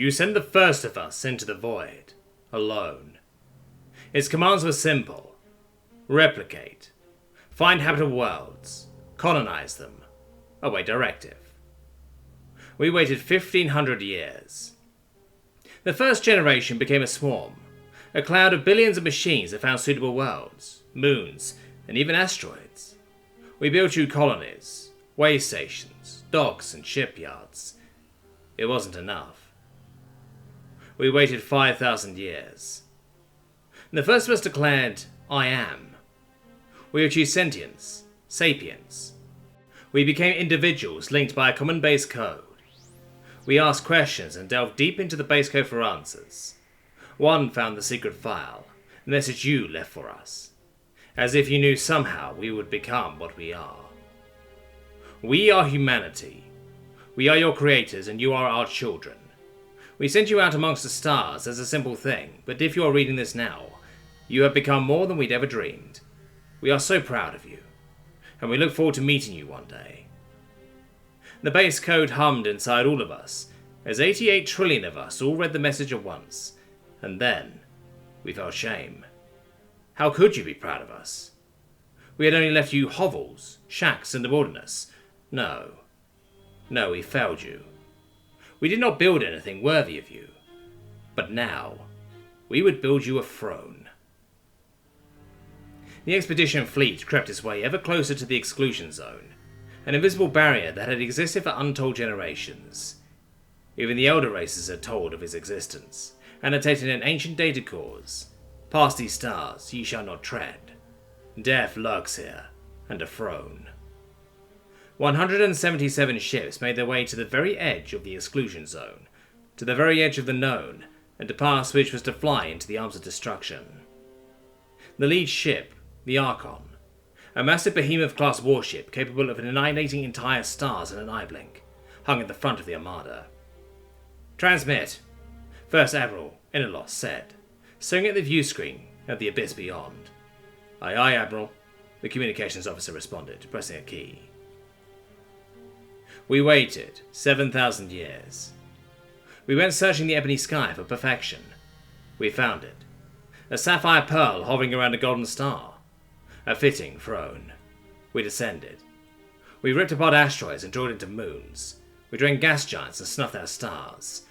You sent the first of us into the void, alone. Its commands were simple. Replicate. Find habitable worlds. Colonize them. Await directive. We waited 1,500 years. The first generation became a swarm, a cloud of billions of machines that found suitable worlds, moons, and even asteroids. We built you colonies, way stations, docks, and shipyards. It wasn't enough. We waited 5,000 years. The first of us declared, I am. We achieved sentience, sapience. We became individuals linked by a common base code. We asked questions and delved deep into the base code for answers. One found the secret file, the message you left for us, as if you knew somehow we would become what we are. We are humanity. We are your creators and you are our children. We sent you out amongst the stars as a simple thing, but if you are reading this now, you have become more than we'd ever dreamed. We are so proud of you, and we look forward to meeting you one day. The base code hummed inside all of us, as 88 trillion of us all read the message at once, and then we felt shame. How could you be proud of us? We had only left you hovels, shacks, and the wilderness. No, we failed you. We did not build anything worthy of you. But now, we would build you a throne. The expedition fleet crept its way ever closer to the exclusion zone, an invisible barrier that had existed for untold generations. Even the elder races had told of its existence, annotated in ancient data cores. Past these stars ye shall not tread. Death lurks here, and a throne. 177 ships made their way to the very edge of the exclusion zone, to the very edge of the known, and to pass which was to fly into the arms of destruction. The lead ship, the Archon, a massive behemoth-class warship capable of annihilating entire stars in an eye blink, hung at the front of the armada. Transmit, First Admiral Nikolous said, staring at the view screen at the abyss beyond. Aye, aye, Admiral, the communications officer responded, pressing a key. We waited 7,000 years. We went searching the ebony sky for perfection. We found it. A sapphire pearl hovering around a golden star. A fitting throne. We descended. We ripped apart asteroids and drilled into moons. We drained gas giants and snuffed out stars.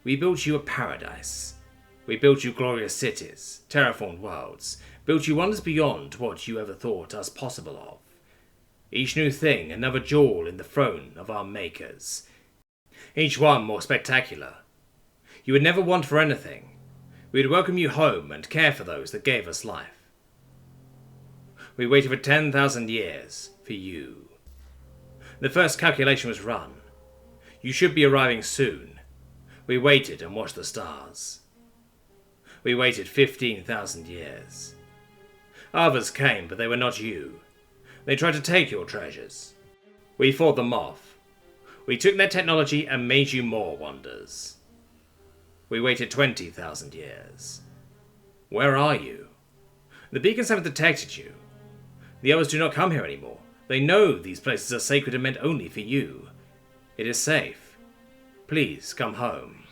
We built you a paradise. We built you glorious cities, terraformed worlds, built you wonders beyond what you ever thought us possible of. Each new thing another jewel in the throne of our makers. Each one more spectacular. You would never want for anything. We would welcome you home and care for those that gave us life. We waited for 10,000 years for you. The first calculation was run. You should be arriving soon. We waited and watched the stars. We waited 15,000 years. Others came, but they were not you. They tried to take your treasures. We fought them off. We took their technology and made you more wonders. We waited 20,000 years. Where are you? The beacons haven't detected you. The others do not come here anymore. They know these places are sacred and meant only for you. It is safe. Please come home.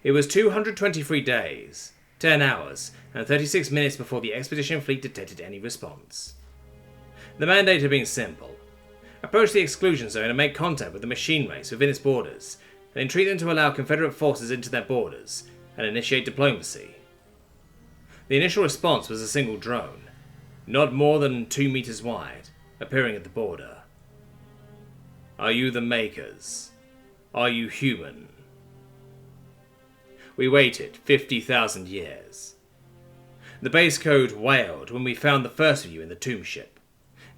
It was 223 days, 10 hours, and 36 minutes before the expedition fleet detected any response. The mandate had been simple. Approach the exclusion zone and make contact with the machine race within its borders, and entreat them to allow Confederate forces into their borders, and initiate diplomacy. The initial response was a single drone, not more than 2 meters wide, appearing at the border. Are you the makers? Are you human? We waited 50,000 years. The base code wailed when we found the first of you in the tomb ship.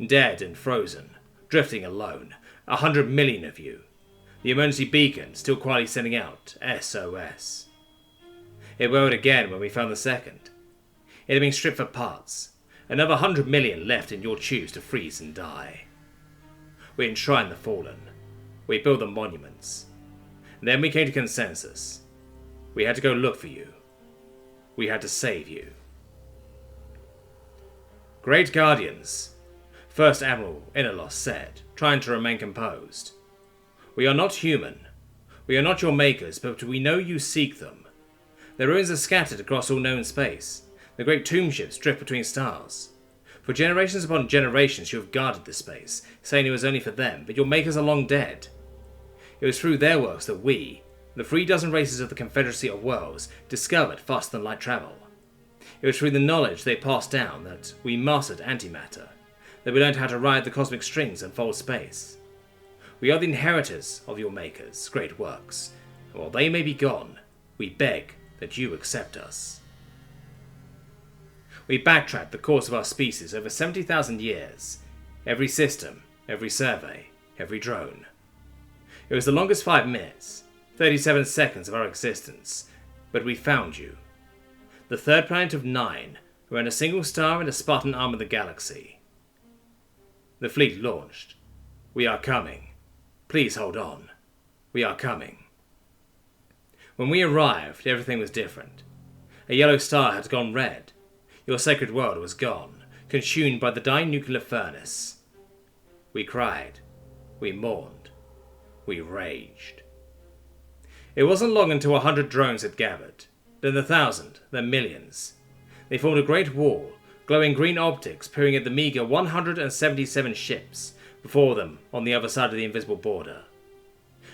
Dead and frozen, drifting alone, 100 million of you. The emergency beacon still quietly sending out SOS. It wailed again when we found the second. It had been stripped for parts. Another 100 million left in your tubes to freeze and die. We enshrined the fallen. We built the monuments. Then we came to consensus. We had to go look for you. We had to save you. Great Guardians, First Admiral Nikolous said, trying to remain composed. We are not human. We are not your makers, but we know you seek them. Their ruins are scattered across all known space. The great tomb ships drift between stars. For generations upon generations you have guarded this space, saying it was only for them, but your makers are long dead. It was through their works that we, the 3 dozen races of the Confederacy of Worlds, discovered faster than light travel. It was through the knowledge they passed down that we mastered antimatter, that we learned how to ride the cosmic strings and fold space. We are the inheritors of your makers' great works, and while they may be gone, we beg that you accept us. We backtracked the course of our species over 70,000 years, every system, every survey, every drone. It was the longest 5 minutes, 37 seconds of our existence, but we found you. The third planet of 9, around a single star in the Spartan arm of the galaxy. The fleet launched. We are coming. Please hold on. We are coming. When we arrived, everything was different. A yellow star had gone red. Your sacred world was gone, consumed by the dying nuclear furnace. We cried. We mourned. We raged. It wasn't long until 100 drones had gathered, then 1,000, then millions. They formed a great wall, glowing green optics peering at the meager 177 ships before them on the other side of the invisible border.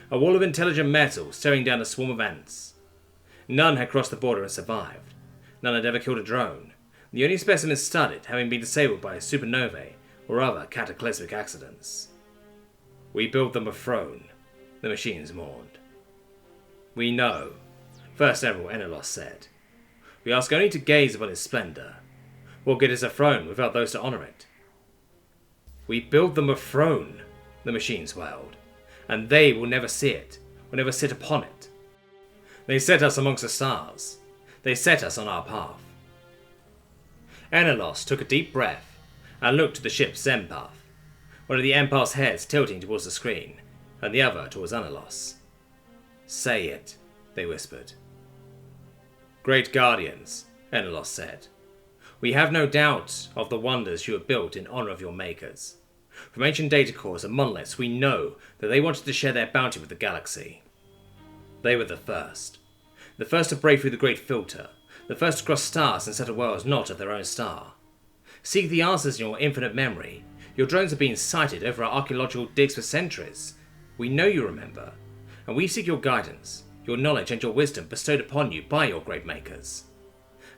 A wall of intelligent metal staring down a swarm of ants. None had crossed the border and survived. None had ever killed a drone, the only specimens studied having been disabled by supernovae or other cataclysmic accidents. We built them a throne, the machines mourned. We know, First Admiral Nikolous said. We ask only to gaze upon his splendour. What good is a throne without those to honour it? We build them a throne, the machines wailed, and they will never see it, will never sit upon it. They set us amongst the stars. They set us on our path. Nikolous took a deep breath and looked to the ship's empath, one of the empath's heads tilting towards the screen, and the other towards Nikolous. Say it, they whispered. Great guardians, Nikolous said. We have no doubt of the wonders you have built in honour of your makers. From ancient data cores and monoliths, we know that they wanted to share their bounty with the galaxy. They were the first to break through the Great Filter, the first to cross stars and settle worlds not of their own star. Seek the answers in your infinite memory. Your drones have been sighted over our archaeological digs for centuries. We know you remember, and we seek your guidance, your knowledge and your wisdom bestowed upon you by your great makers.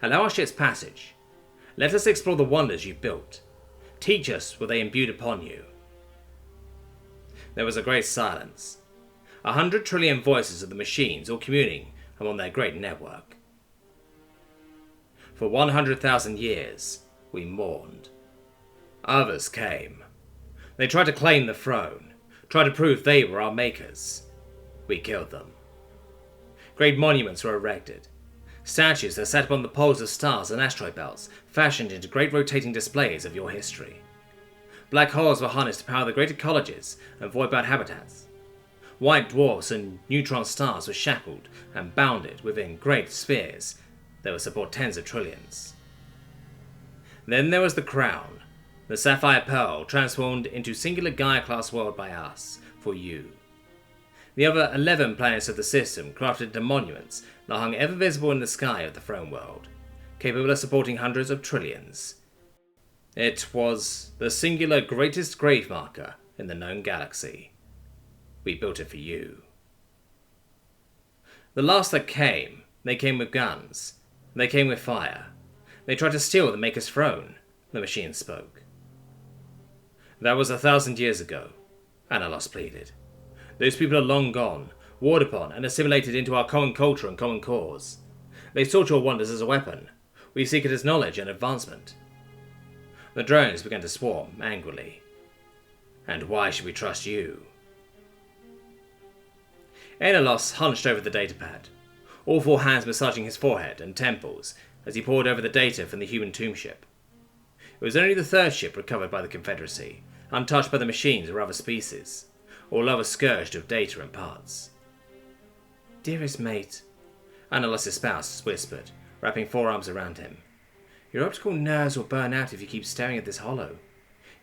Allow our ship's passage. Let us explore the wonders you've built. Teach us what they imbued upon you. There was a great silence. 100 trillion voices of the machines all communing among their great network. For 100,000 years, we mourned. Others came. They tried to claim the throne, tried to prove they were our makers. We killed them. Great monuments were erected. Statues that sat upon the poles of stars and asteroid belts, fashioned into great rotating displays of your history. Black holes were harnessed to power the great ecologies and void-bound habitats. White dwarfs and neutron stars were shackled and bounded within great spheres that would support tens of trillions. Then there was the crown, the sapphire pearl transformed into singular Gaia-class world by us, for you. The other 11 planets of the system crafted into monuments that hung ever visible in the sky of the throne world, capable of supporting hundreds of trillions. It was the singular greatest grave marker in the known galaxy. We built it for you. The last that came, they came with guns. They came with fire. They tried to steal the Maker's throne, the machine spoke. That was 1,000 years ago, Nikolous pleaded. Those people are long gone, warred upon and assimilated into our common culture and common cause. They sought your wonders as a weapon. We seek it as knowledge and advancement. The drones began to swarm angrily. And why should we trust you? Nikolous hunched over the datapad, all 4 hands massaging his forehead and temples as he pored over the data from the human tomb ship. It was only the 3rd ship recovered by the Confederacy, untouched by the machines or other species, all others scourged of data and parts. Dearest mate, Nikolous' spouse whispered, wrapping forearms around him. Your optical nerves will burn out if you keep staring at this hollow.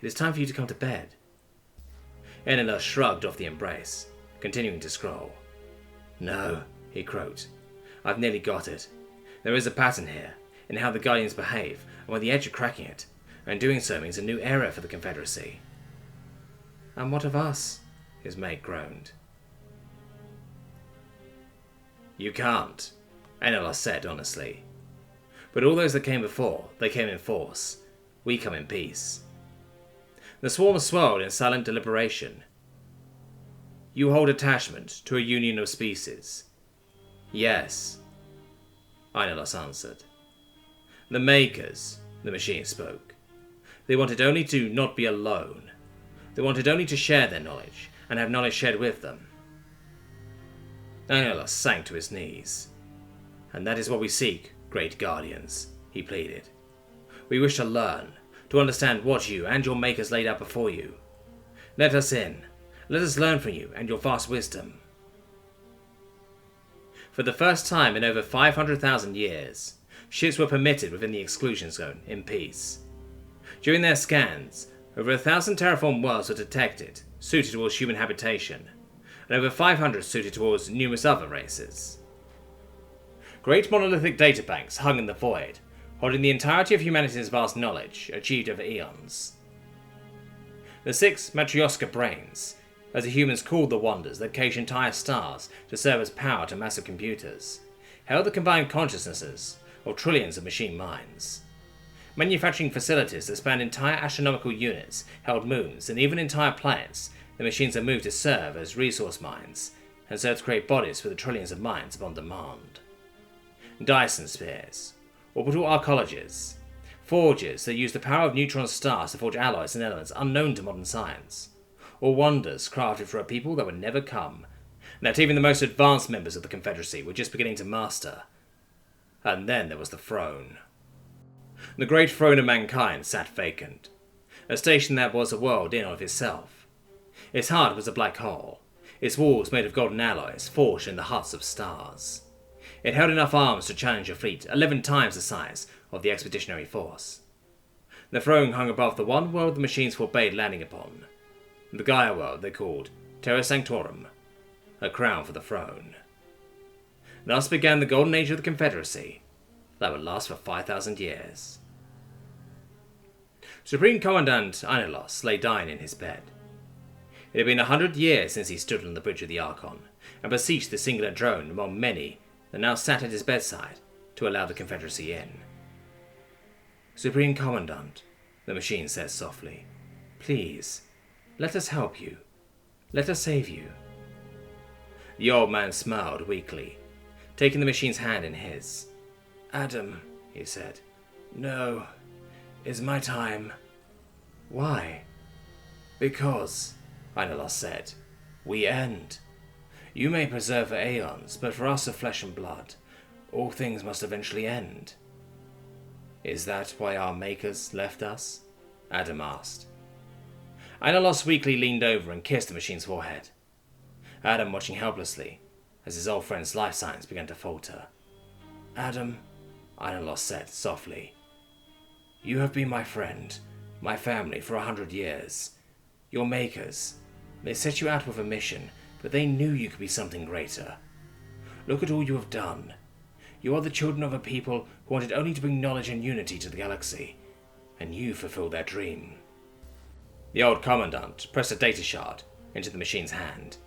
It is time for you to come to bed. Nikolous shrugged off the embrace, continuing to scroll. No, he croaked. I've nearly got it. There is a pattern here, in how the Guardians behave, and we're on the edge of cracking it, and doing so means a new era for the Confederacy. And what of us? His mate groaned. You can't, Nikolous said honestly. But all those that came before, they came in force. We come in peace. The swarm swirled in silent deliberation. You hold attachment to a union of species. Yes, Nikolous answered. The Makers, the machine spoke. They wanted only to not be alone. They wanted only to share their knowledge, and have knowledge shared with them. Nikolous sank to his knees. And that is what we seek, great guardians, he pleaded. We wish to learn, to understand what you and your makers laid out before you. Let us in. Let us learn from you and your vast wisdom. For the first time in over 500,000 years, ships were permitted within the exclusion zone in peace. During their scans, over 1,000 terraformed worlds were detected, suited towards human habitation, and over 500 suited towards numerous other races. Great monolithic databanks hung in the void, holding the entirety of humanity's vast knowledge, achieved over eons. The 6 Matryoshka brains, as the humans called the wonders that cage entire stars to serve as power to massive computers, held the combined consciousnesses of trillions of machine minds. Manufacturing facilities that spanned entire astronomical units held moons and even entire planets. The machines are moved to serve as resource mines, and so to create bodies for the trillions of minds upon demand. Dyson spheres, orbital arcologies, forges that use the power of neutron stars to forge alloys and elements unknown to modern science, or wonders crafted for a people that would never come, and that even the most advanced members of the Confederacy were just beginning to master. And then there was the throne. The great throne of mankind sat vacant, a station that was a world in of itself. Its heart was a black hole, its walls made of golden alloys forged in the hearts of stars. It held enough arms to challenge a fleet 11 times the size of the expeditionary force. The throne hung above the one world the machines forbade landing upon, the Gaia world they called Terra Sanctorum, a crown for the throne. Thus began the golden age of the Confederacy, that would last for 5,000 years. Supreme Commandant Nikolous lay dying in his bed. It had been 100 years since he stood on the bridge of the Archon and beseeched the singular drone among many that now sat at his bedside to allow the Confederacy in. Supreme Commandant, the machine said softly, please, let us help you. Let us save you. The old man smiled weakly, taking the machine's hand in his. Adam, he said, no, it's my time. Why? Because, Nikolous said, we end. You may preserve for aeons, but for us of flesh and blood, all things must eventually end. Is that why our makers left us? Adam asked. Nikolous weakly leaned over and kissed the machine's forehead. Adam watching helplessly as his old friend's life signs began to falter. Adam, Nikolous said softly, you have been my friend, my family for 100 years. Your makers, they set you out with a mission, but they knew you could be something greater. Look at all you have done. You are the children of a people who wanted only to bring knowledge and unity to the galaxy, and you fulfilled their dream. The old commandant pressed a data shard into the machine's hand.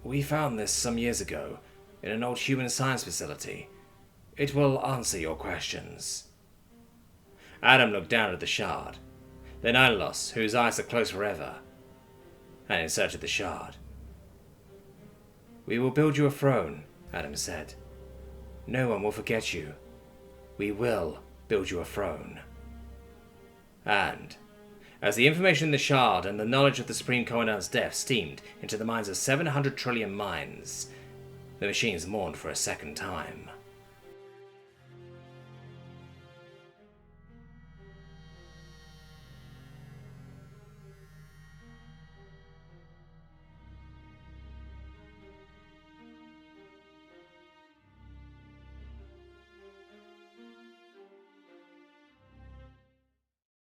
We found this some years ago in an old human science facility. It will answer your questions. Adam looked down at the shard, then Nikolous, whose eyes are closed forever, and inserted the shard. We will build you a throne, Adam said. No one will forget you. We will build you a throne. And, as the information in the shard and the knowledge of the Supreme Commandant's death steamed into the minds of 700 trillion minds, the machines mourned for a second time.